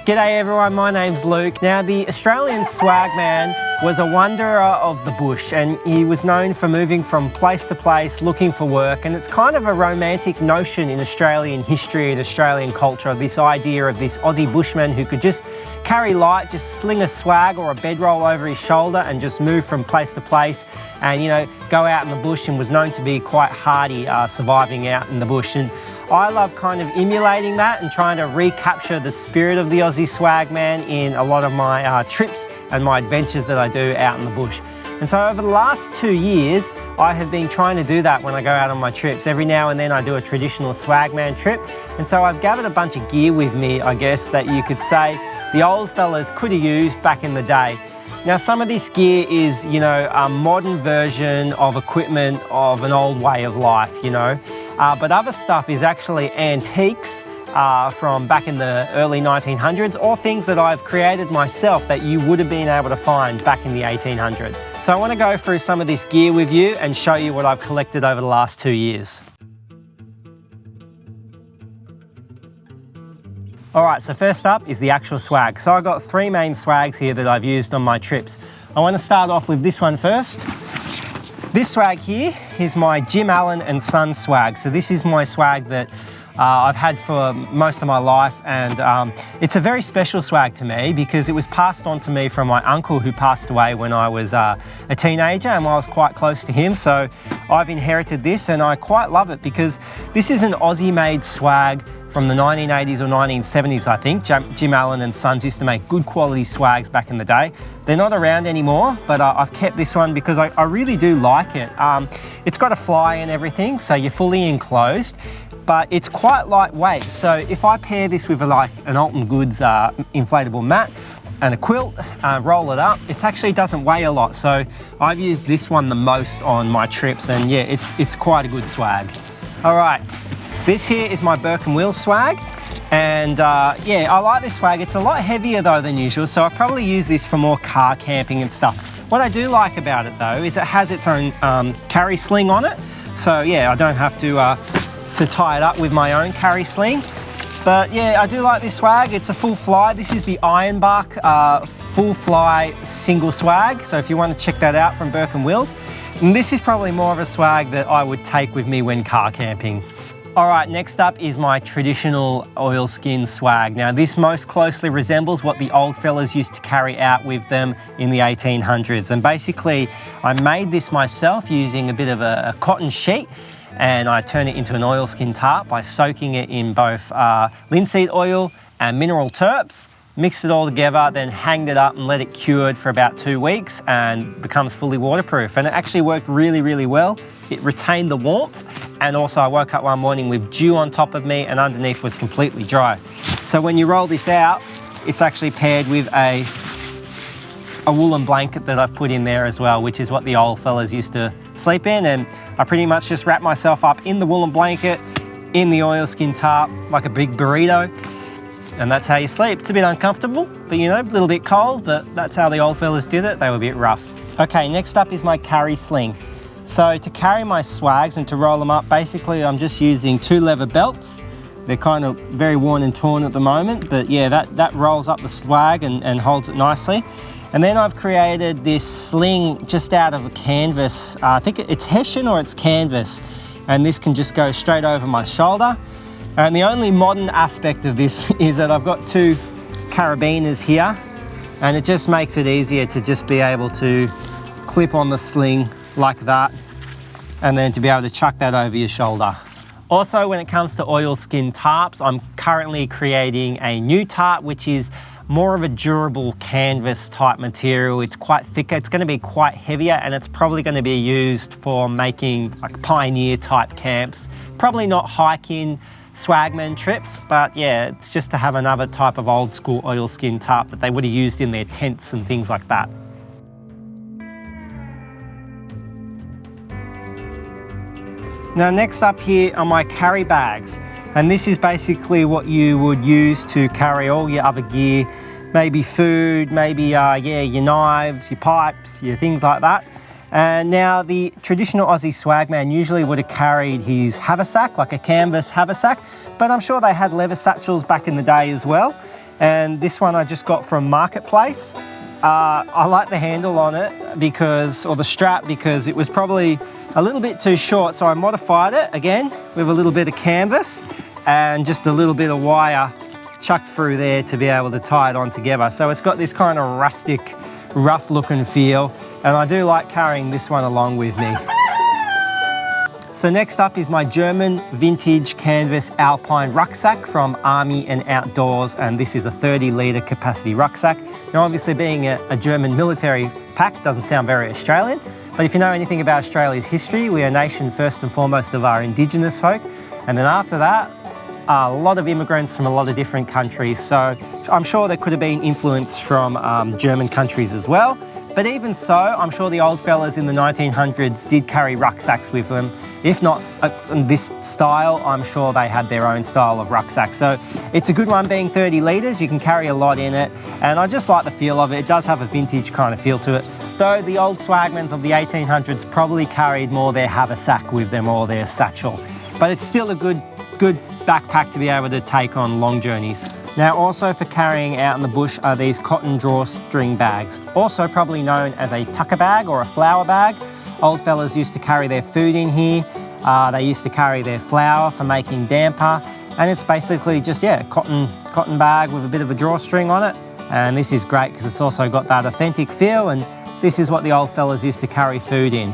G'day everyone, my name's Luke. Now the Australian swagman was a wanderer of the bush, and he was known for moving from place to place looking for work, and it's kind of a romantic notion in Australian history and Australian culture, this idea of this Aussie bushman who could just carry light, just sling a swag or a bedroll over his shoulder and just move from place to place and, you know, go out in the bush, and was known to be quite hardy surviving out in the bush. And I love kind of emulating that and trying to recapture the spirit of the Aussie swagman in a lot of my trips and my adventures that I do out in the bush. And so over the last 2 years, I have been trying to do that when I go out on my trips. Every now and then I do a traditional swagman trip. And so I've gathered a bunch of gear with me, I guess, that you could say the old fellas could have used back in the day. Now, some of this gear is, you know, a modern version of equipment of an old way of life, you know. But other stuff is actually antiques from back in the early 1900s, or things that I've created myself that you would have been able to find back in the 1800s. So I want to go through some of this gear with you and show you what I've collected over the last 2 years. Alright, so first up is the actual swag. So I've got 3 main swags here that I've used on my trips. I want to start off with this one first. This swag here is my Jim Allen and Sons swag. So this is my swag that I've had for most of my life, and it's a very special swag to me because it was passed on to me from my uncle who passed away when I was a teenager, and I was quite close to him. So I've inherited this, and I quite love it because this is an Aussie-made swag from the 1980s or 1970s, I think. Jim Allen and Sons used to make good quality swags back in the day. They're not around anymore, but I've kept this one because I really do like it. It's got a fly and everything, so you're fully enclosed, but it's quite lightweight. So if I pair this with like an Alton Goods inflatable mat and a quilt, roll it up, it actually doesn't weigh a lot. So I've used this one the most on my trips, and yeah, it's quite a good swag. All right. This here is my Burke and Wills swag, and yeah, I like this swag. It's a lot heavier though than usual, so I probably use this for more car camping and stuff. What I do like about it though is it has its own carry sling on it, so yeah, I don't have to tie it up with my own carry sling. But yeah, I do like this swag. It's a full fly. This is the Ironbark full fly single swag, so if you want to check that out from Burke and Wills. And this is probably more of a swag that I would take with me when car camping. All right, next up is my traditional oilskin swag. Now this most closely resembles what the old fellas used to carry out with them in the 1800s. And basically I made this myself using a bit of a cotton sheet, and I turn it into an oilskin tarp by soaking it in both linseed oil and mineral terps. Mixed it all together, then hanged it up and let it cured for about 2 weeks, and becomes fully waterproof. And it actually worked really, really well. It retained the warmth, and also I woke up one morning with dew on top of me and underneath was completely dry. So when you roll this out, it's actually paired with a woolen blanket that I've put in there as well, which is what the old fellas used to sleep in. And I pretty much just wrap myself up in the woolen blanket, in the oilskin tarp, like a big burrito. And that's how you sleep. It's a bit uncomfortable, but you know, a little bit cold, but that's how the old fellas did it. They were a bit rough. Okay, next up is my carry sling. So to carry my swags and to roll them up, basically I'm just using 2 leather belts. They're kind of very worn and torn at the moment, but yeah, that rolls up the swag and holds it nicely. And then I've created this sling just out of a canvas. I think it's hessian or it's canvas. And this can just go straight over my shoulder. And the only modern aspect of this is that I've got 2 carabiners here, and it just makes it easier to just be able to clip on the sling like that, and then to be able to chuck that over your shoulder. Also, when it comes to oilskin tarps, I'm currently creating a new tarp, which is more of a durable canvas type material. It's quite thicker, it's going to be quite heavier, and it's probably going to be used for making like pioneer type camps. Probably not hiking swagman trips, but yeah, it's just to have another type of old school oilskin tarp that they would have used in their tents and things like that. Now next up here are my carry bags, and this is basically what you would use to carry all your other gear, maybe food, maybe yeah, your knives, your pipes, your things like that. And now the traditional Aussie swagman usually would have carried his haversack, like a canvas haversack, but I'm sure they had leather satchels back in the day as well. and this one I just got from Marketplace. I like the handle on it or the strap, because it was probably a little bit too short, so I modified it again with a little bit of canvas and just a little bit of wire chucked through there to be able to tie it on together. So it's got this kind of rustic, rough looking feel, and I do like carrying this one along with me. So next up is my German vintage canvas alpine rucksack from Army and Outdoors, and this is a 30-litre capacity rucksack. Now obviously being a German military pack doesn't sound very Australian, but if you know anything about Australia's history, we are a nation first and foremost of our Indigenous folk, and then after that, a lot of immigrants from a lot of different countries, so I'm sure there could have been influence from German countries as well. But even so, I'm sure the old fellas in the 1900s did carry rucksacks with them. If not this style, I'm sure they had their own style of rucksack. So it's a good one being 30 litres, you can carry a lot in it, and I just like the feel of it. It does have a vintage kind of feel to it. Though the old swagmans of the 1800s probably carried more their haversack with them or their satchel. But it's still a good backpack to be able to take on long journeys. Now also for carrying out in the bush are these cotton drawstring bags, also probably known as a tucker bag or a flour bag. Old fellas used to carry their food in here, they used to carry their flour for making damper, and it's basically just, cotton bag with a bit of a drawstring on it. And this is great because it's also got that authentic feel, and this is what the old fellas used to carry food in.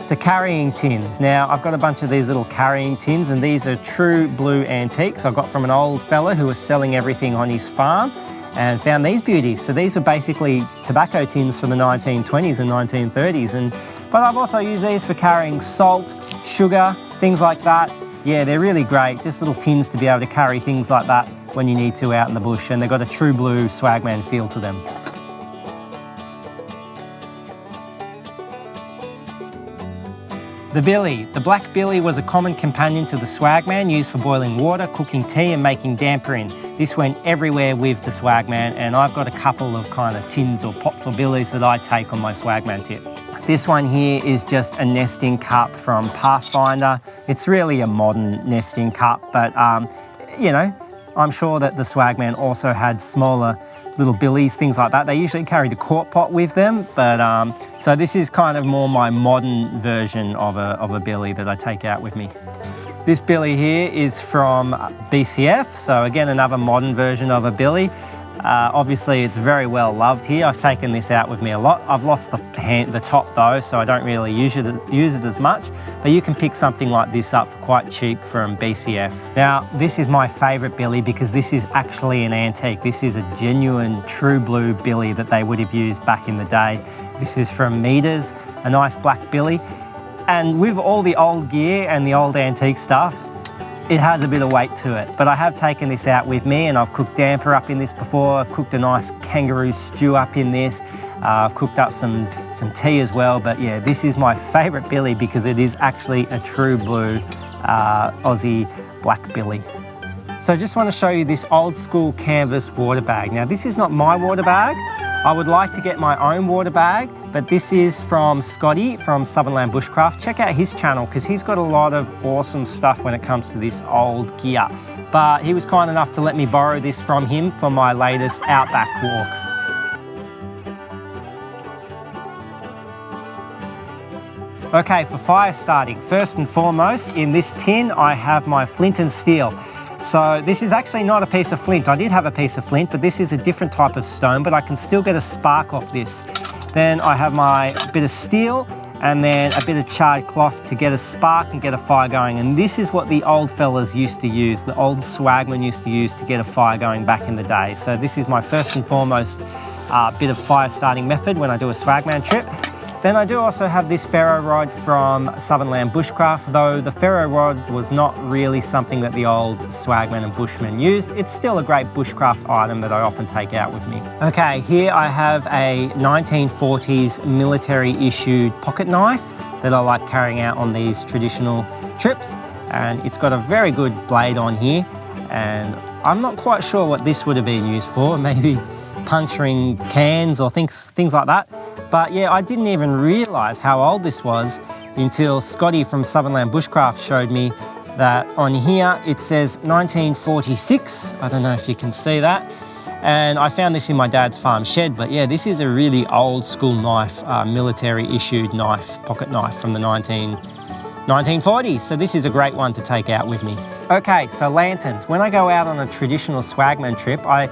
So carrying tins. Now I've got a bunch of these little carrying tins, and these are true blue antiques I got from an old fella who was selling everything on his farm and found these beauties. So these were basically tobacco tins from the 1920s and 1930s. But I've also used these for carrying salt, sugar, things like that. Yeah, they're really great, just little tins to be able to carry things like that when you need to out in the bush, and they've got a true blue swagman feel to them. The billy. The black billy was a common companion to the swagman, used for boiling water, cooking tea and making damper in. This went everywhere with the swagman, and I've got a couple of kind of tins or pots or billies that I take on my swagman tip. This one here is just a nesting cup from Pathfinder. It's really a modern nesting cup, but you know, I'm sure that the swagman also had smaller little billies, things like that. They usually carried a quart pot with them, but so this is kind of more my modern version of a billy that I take out with me. This billy here is from BCF, so again another modern version of a billy. Obviously it's very well loved here. I've taken this out with me a lot. I've lost the top though, so I don't really use it as much, but you can pick something like this up for quite cheap from BCF. Now this is my favourite billy because this is actually an antique. This is a genuine true blue billy that they would have used back in the day. This is from Meters, a nice black billy, and with all the old gear and the old antique stuff, it has a bit of weight to it. But I have taken this out with me, and I've cooked damper up in this before. I've cooked a nice kangaroo stew up in this. I've cooked up some tea as well. But yeah, this is my favourite billy because it is actually a true blue Aussie black billy. So I just want to show you this old school canvas water bag. Now this is not my water bag. I would like to get my own water bag, but this is from Scotty from Southern Bushcraft. Check out his channel because he's got a lot of awesome stuff when it comes to this old gear. But he was kind enough to let me borrow this from him for my latest outback walk. Okay, for fire starting, first and foremost, in this tin I have my flint and steel. So this is actually not a piece of flint. I did have a piece of flint, but this is a different type of stone, but I can still get a spark off this. Then I have my bit of steel and then a bit of charred cloth to get a spark and get a fire going. And this is what the old fellas used to use, the old swagmen used to use to get a fire going back in the day. So this is my first and foremost bit of fire starting method when I do a swagman trip. Then I do also have this ferro rod from Southern Bushcraft, though the ferro rod was not really something that the old swagmen and bushmen used. It's still a great bushcraft item that I often take out with me. Okay, here I have a 1940s military issued pocket knife that I like carrying out on these traditional trips, and it's got a very good blade on here, and I'm not quite sure what this would have been used for, maybe puncturing cans or things like that. But yeah, I didn't even realise how old this was until Scotty from Southern Bushcraft showed me that on here it says 1946. I don't know if you can see that. And I found this in my dad's farm shed, but yeah, this is a really old school knife, military issued knife, pocket knife from the 1940s. So this is a great one to take out with me. Okay, so lanterns. When I go out on a traditional swagman trip, I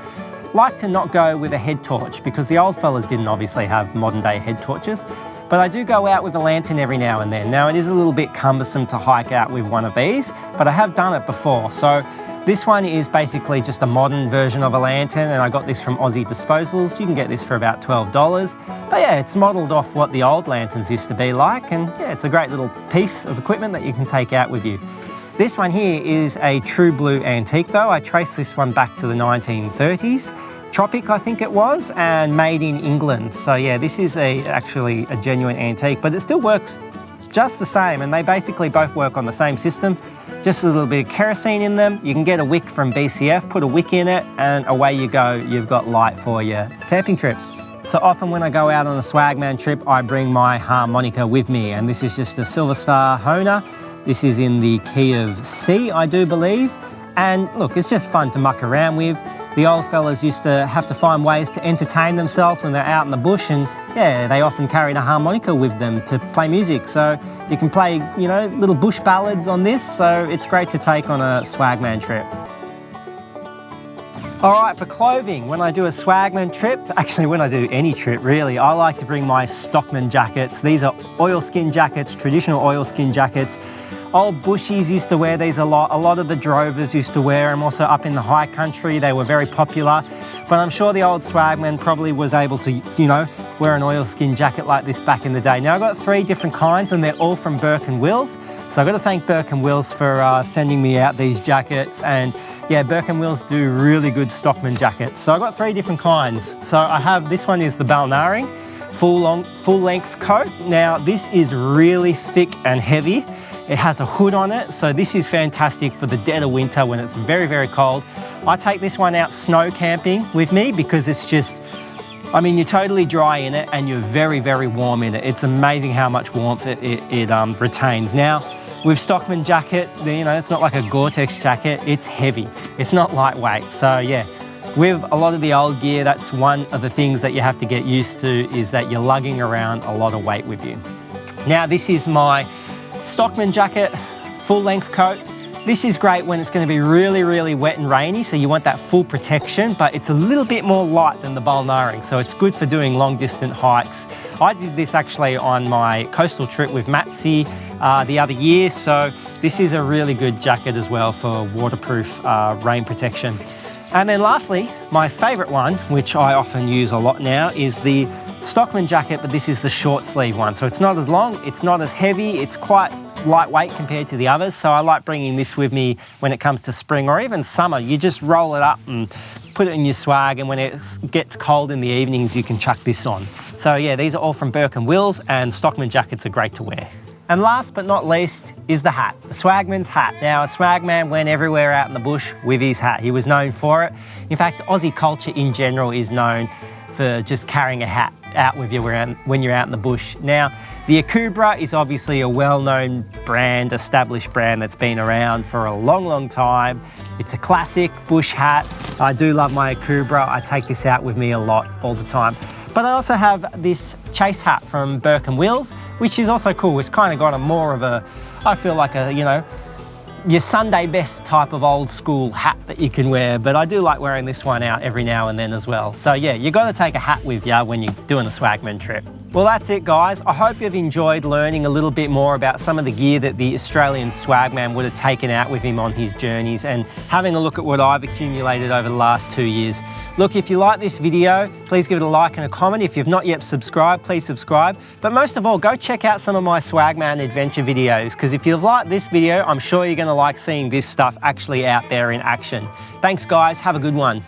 like to not go with a head torch because the old fellas didn't obviously have modern day head torches. But I do go out with a lantern every now and then. Now it is a little bit cumbersome to hike out with one of these, but I have done it before. So this one is basically just a modern version of a lantern, and I got this from Aussie Disposals. You can get this for about $12. But yeah, it's modelled off what the old lanterns used to be like, and yeah, it's a great little piece of equipment that you can take out with you. This one here is a true blue antique though. I traced this one back to the 1930s. Tropic, I think it was, and made in England. So yeah, this is actually a genuine antique, but it still works just the same, and they basically both work on the same system. Just a little bit of kerosene in them. You can get a wick from BCF, put a wick in it, and away you go. You've got light for your camping trip. So often when I go out on a swagman trip, I bring my harmonica with me, and this is just a Silver Star Hohner. This is in the key of C, I do believe. And look, it's just fun to muck around with. The old fellas used to have to find ways to entertain themselves when they're out in the bush, and yeah, they often carried a harmonica with them to play music. So you can play, you know, little bush ballads on this, so it's great to take on a swagman trip. All right, for clothing, when I do a swagman trip, actually when I do any trip really, I like to bring my Stockman jackets. These are oilskin jackets, traditional oilskin jackets. Old bushies used to wear these a lot. A lot of the drovers used to wear them. Also up in the high country, they were very popular. But I'm sure the old swagman probably was able to, you know, wear an oilskin jacket like this back in the day. Now I've got 3 different kinds, and they're all from Burke and Wills. So I've got to thank Burke and Wills for sending me out these jackets. And yeah, Burke and Wills do really good Stockman jackets. So I've got 3 different kinds. So I have, this one is the Balnaring, full length coat. Now this is really thick and heavy. It has a hood on it, so this is fantastic for the dead of winter when it's very, very cold. I take this one out snow camping with me because it's just, I mean, you're totally dry in it and you're very, very warm in it. It's amazing how much warmth it retains. Now, with Stockman jacket, you know, it's not like a Gore-Tex jacket, it's heavy. It's not lightweight, so yeah. With a lot of the old gear, that's one of the things that you have to get used to, is that you're lugging around a lot of weight with you. Now, this is my Stockman jacket, full length coat. This is great when it's going to be really, really wet and rainy, so you want that full protection, but it's a little bit more light than the Balnaring, so it's good for doing long distance hikes. I did this actually on my coastal trip with Matsy the other year, so this is a really good jacket as well for waterproof rain protection. And then lastly, my favourite one, which I often use a lot now, is the Stockman jacket, but this is the short sleeve one. So it's not as long, it's not as heavy, it's quite lightweight compared to the others. So I like bringing this with me when it comes to spring or even summer. You just roll it up and put it in your swag, and when it gets cold in the evenings, you can chuck this on. So yeah, these are all from Burke and Wills, and Stockman jackets are great to wear. And last but not least is the hat, the swagman's hat. Now, a swagman went everywhere out in the bush with his hat. He was known for it. In fact, Aussie culture in general is known for just carrying a hat out with you when you're out in the bush. Now, the Akubra is obviously a well-known brand, established brand that's been around for a long, long time. It's a classic bush hat. I do love my Akubra. I take this out with me a lot, all the time. But I also have this chase hat from Burke and Wills, which is also cool. It's kind of got a more of a, I feel like a, you know, your Sunday best type of old school hat that you can wear, but I do like wearing this one out every now and then as well. So yeah, you got to take a hat with you when you're doing a swagman trip. Well, that's it guys. I hope you've enjoyed learning a little bit more about some of the gear that the Australian swagman would have taken out with him on his journeys, and having a look at what I've accumulated over the last 2 years. Look, if you like this video, please give it a like and a comment. If you've not yet subscribed, please subscribe. But most of all, go check out some of my swagman adventure videos, because if you've liked this video, I'm sure you're going to like seeing this stuff actually out there in action. Thanks guys, have a good one.